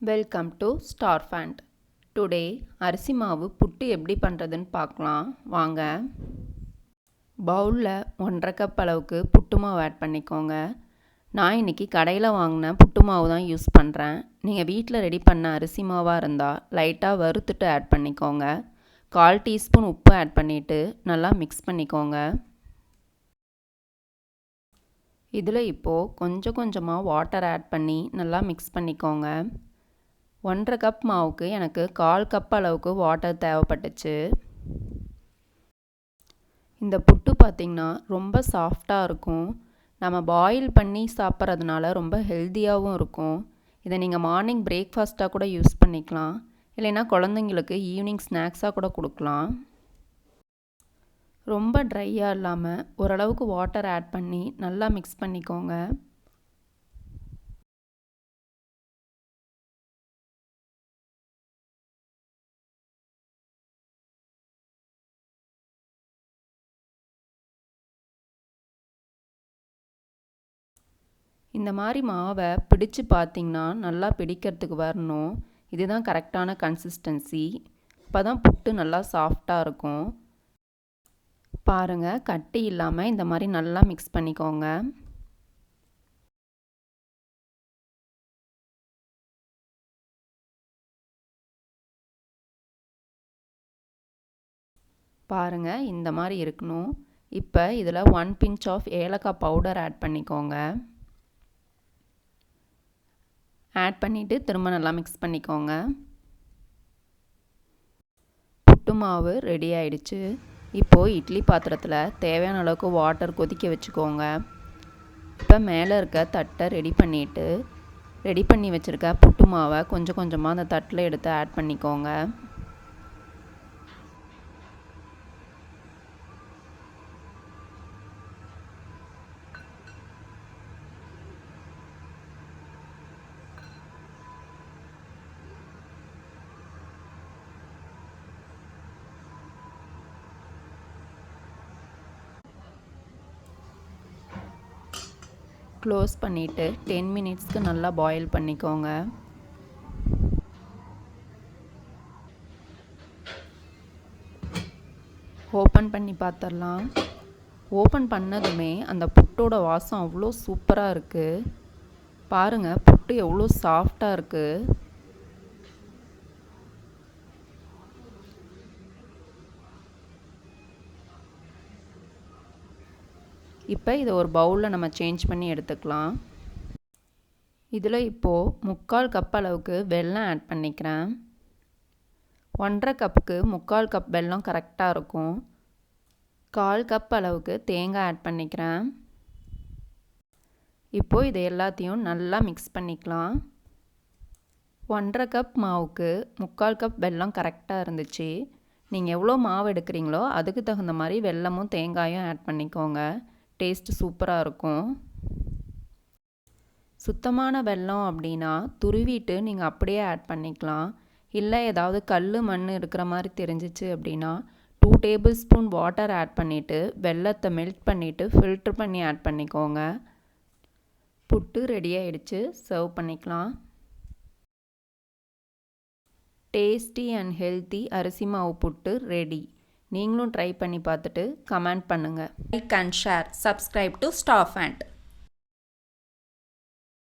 Welcome to Starphant. Today அரிசி மாவு புட்டு எப்படி பண்ணுறதுன்னு பார்க்கலாம் வாங்க. பவுலில் 1.5 கப் அளவுக்கு புட்டு மாவு ஆட் பண்ணிக்கோங்க. நான் இன்றைக்கி கடையில் வாங்கின புட்டு மாவு தான் யூஸ் பண்ணுறேன். நீங்கள் வீட்டில் ரெடி பண்ண அரிசி மாவாக இருந்தால் லைட்டாக வறுத்துட்டு ஆட் பண்ணிக்கோங்க. 1/4 டீஸ்பூன் உப்பு ஆட் பண்ணிவிட்டு நல்லா மிக்ஸ் பண்ணிக்கோங்க. இதில் இப்போது கொஞ்சம் கொஞ்சமாக வாட்டர் ஆட் பண்ணி நல்லா மிக்ஸ் பண்ணிக்கோங்க. 1.5 கப் மாவுக்கு எனக்கு 1/4 கப் அளவுக்கு வாட்டர் தேவைப்பட்டுச்சு. இந்த புட்டு பார்த்திங்கன்னா ரொம்ப சாஃப்டாக இருக்கும். நம்ம பாயில் பண்ணி சாப்பிட்றதுனால ரொம்ப ஹெல்த்தியாகவும் இருக்கும். இதை நீங்கள் மார்னிங் பிரேக்ஃபாஸ்ட்டாக கூட யூஸ் பண்ணிக்கலாம். இல்லைன்னா குழந்தைங்களுக்கு ஈவினிங் ஸ்நாக்ஸாக கூட கொடுக்கலாம். ரொம்ப ட்ரையாக இல்லாமல் ஓரளவுக்கு வாட்டர் ஆட் பண்ணி நல்லா மிக்ஸ் பண்ணிக்கோங்க. இந்த மாதிரி மாவை பிடிச்சு பார்த்திங்கன்னா நல்லா பிடிக்கிறதுக்கு வரணும். இதுதான் கரெக்டான கன்சிஸ்டன்சி. அப்போ தான் புட்டு நல்லா சாஃப்டாக இருக்கும். பாருங்கள், கட்டி இல்லாமல் இந்த மாதிரி நல்லா மிக்ஸ் பண்ணிக்கோங்க. பாருங்கள், இந்த மாதிரி இருக்கணும். இப்போ இதில் 1 பிஞ்ச் ஆஃப் ஏலக்காய் பவுடர் ஆட் பண்ணிக்கோங்க. ஆட் பண்ணிவிட்டு திரும்ப நல்லா மிக்ஸ் பண்ணிக்கோங்க. புட்டு மாவு ரெடி ஆயிடுச்சு. இப்போது இட்லி பாத்திரத்தில் தேவையான அளவுக்கு வாட்டர் கொதிக்க வச்சுக்கோங்க. இப்போ மேலே இருக்க தட்டை ரெடி பண்ணி வச்சுருக்க புட்டு மாவை கொஞ்சம் கொஞ்சமாக அந்த தட்டில் எடுத்து ஆட் பண்ணிக்கோங்க. க்ளோஸ் பண்ணிவிட்டு 10 மினிட்ஸ்க்கு நல்லா பாயில் பண்ணிக்கோங்க. ஓப்பன் பண்ணி பார்த்துடலாம். ஓப்பன் பண்ணதுமே அந்த புட்டோட வாசம் அவ்வளோ சூப்பராக இருக்குது. பாருங்கள், புட்டு எவ்வளோ சாஃப்டாக இருக்குது. இப்போ இதை ஒரு பவுலில் நம்ம சேஞ்ச் பண்ணி எடுத்துக்கலாம். இதில் இப்போது 3/4 கப் அளவுக்கு வெல்லம் ஆட் பண்ணிக்கிறேன். 1.5 கப்புக்கு 3/4 கப் வெல்லம் கரெக்டாக இருக்கும். 1/4 கப் அளவுக்கு தேங்காய் ஆட் பண்ணிக்கிறேன். இப்போது இதை எல்லாத்தையும் நல்லா மிக்ஸ் பண்ணிக்கலாம். 1.5 கப் மாவுக்கு 3/4 கப் வெல்லம் கரெக்டாக இருந்துச்சு. நீங்கள் எவ்வளோ மாவு எடுக்கிறீங்களோ அதுக்கு தகுந்த மாதிரி வெல்லமும் தேங்காயும் ஆட் பண்ணிக்கோங்க. டேஸ்ட்டு சூப்பராக இருக்கும். சுத்தமான வெல்லம் அப்படின்னா துருவிட்டு நீங்கள் அப்படியே ஆட் பண்ணிக்கலாம். இல்லை ஏதாவது கல் மண் இருக்கிற மாதிரி தெரிஞ்சிச்சு அப்படின்னா 2 டேபிள் ஸ்பூன் வாட்டர் ஆட் பண்ணிவிட்டு வெல்லத்தை மெல்ட் பண்ணிவிட்டு ஃபில்ட்ரு பண்ணி ஆட் பண்ணிக்கோங்க. புட்டு ரெடி ஆகிடுச்சு. சர்வ் பண்ணிக்கலாம். டேஸ்டி அண்ட் ஹெல்த்தி அரிசி மாவு புட்டு ரெடி. நீங்களும் ட்ரை பண்ணி பார்த்துட்டு கமெண்ட் பண்ணுங்கள். Like and share. Subscribe to Starphant.